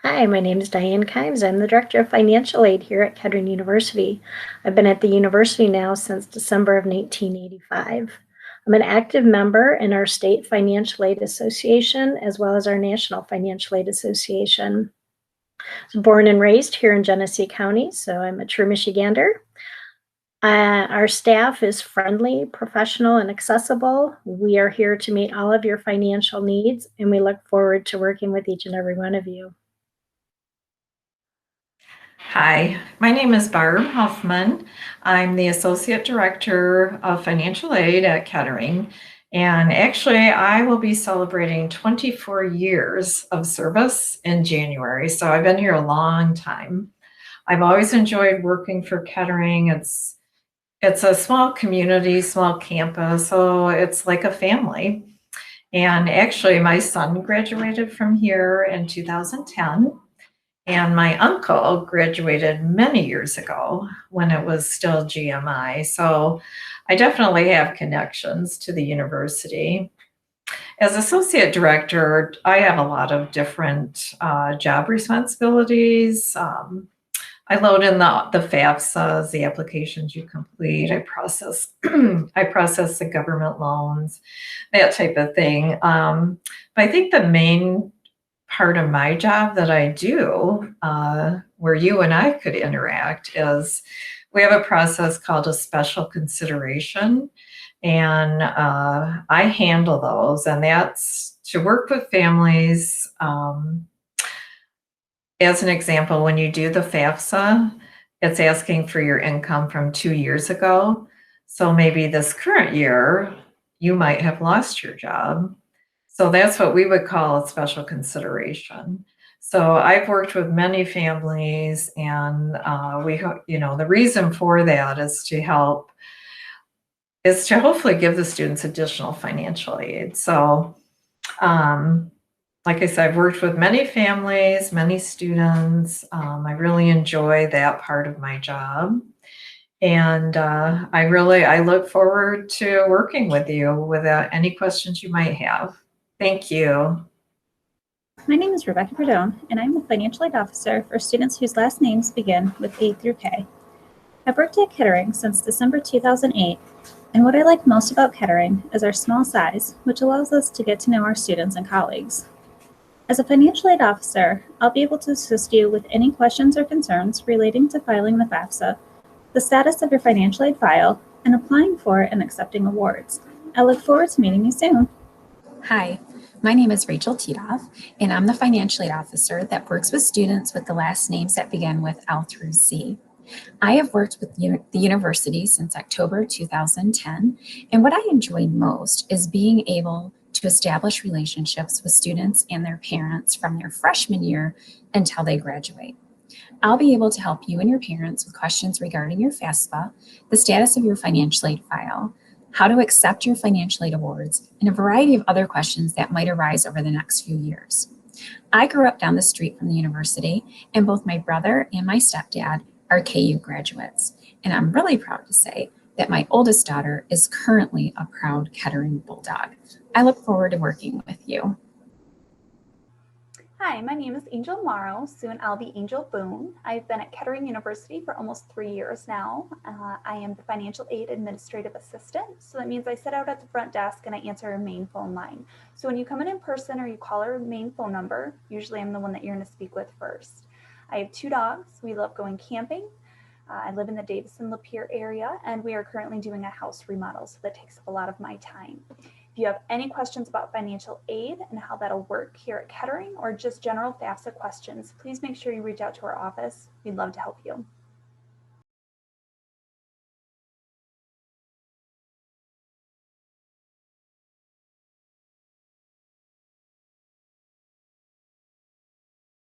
Hi, my name is Diane Kimes. I'm the Director of Financial Aid here at Kettering University. I've been at the university now since December of 1985. I'm an active member in our State Financial Aid Association as well as our National Financial Aid Association. I was born and raised here in Genesee County, so I'm a true Michigander. Our staff is friendly, professional, and accessible. We are here to meet all of your financial needs, and we look forward to working with each and every one of you. Hi, my name is Barb Huffman. I'm the Associate Director of Financial Aid at Kettering. And actually, I will be celebrating 24 years of service in January. So I've been here a long time. I've always enjoyed working for Kettering. It's a small community, small campus, so it's like a family. And actually, my son graduated from here in 2010. And my uncle graduated many years ago when it was still GMI. So I definitely have connections to the university. As associate director, I have a lot of different job responsibilities. I load in the FAFSAs, the applications you complete. I process I process the government loans, that type of thing. But I think the main part of my job that I do, where you and I could interact, is we have a process called a special consideration, and I handle those, and that's to work with families. As an example, when you do the FAFSA, it's asking for your income from 2 years ago. So maybe this current year, you might have lost your job. So that's what we would call a special consideration. So I've worked with many families, and the reason for that is to hopefully give the students additional financial aid. So, like I said, I've worked with many families, many students. I really enjoy that part of my job. And I look forward to working with you with any questions you might have. Thank you. My name is Rebecca Perdone, and I'm the Financial Aid Officer for students whose last names begin with A through K. I've worked at Kettering since December 2008, and what I like most about Kettering is our small size, which allows us to get to know our students and colleagues. As a Financial Aid Officer, I'll be able to assist you with any questions or concerns relating to filing the FAFSA, the status of your financial aid file, and applying for and accepting awards. I look forward to meeting you soon. Hi, my name is Rachel Tedov, and I'm the Financial Aid Officer that works with students with the last names that begin with L through Z. I have worked with the university since October 2010, and what I enjoy most is being able to establish relationships with students and their parents from their freshman year until they graduate. I'll be able to help you and your parents with questions regarding your FAFSA, the status of your financial aid file, how to accept your financial aid awards, and a variety of other questions that might arise over the next few years. I grew up down the street from the university, and both my brother and my stepdad are KU graduates. And I'm really proud to say that my oldest daughter is currently a proud Kettering Bulldog. I look forward to working with you. Hi, my name is Angel Morrow. Soon I'll be Angel Boone. I've been at Kettering University for almost 3 years now. I am the Financial Aid Administrative Assistant. So that means I sit out at the front desk and I answer a main phone line. So when you come in person or you call our main phone number, usually I'm the one that you're going to speak with first. I have 2 dogs. We love going camping. I live in the Davison-Lapeer area, and we are currently doing a house remodel, so that takes up a lot of my time. If you have any questions about financial aid and how that'll work here at Kettering, or just general FAFSA questions, please make sure you reach out to our office. We'd love to help you.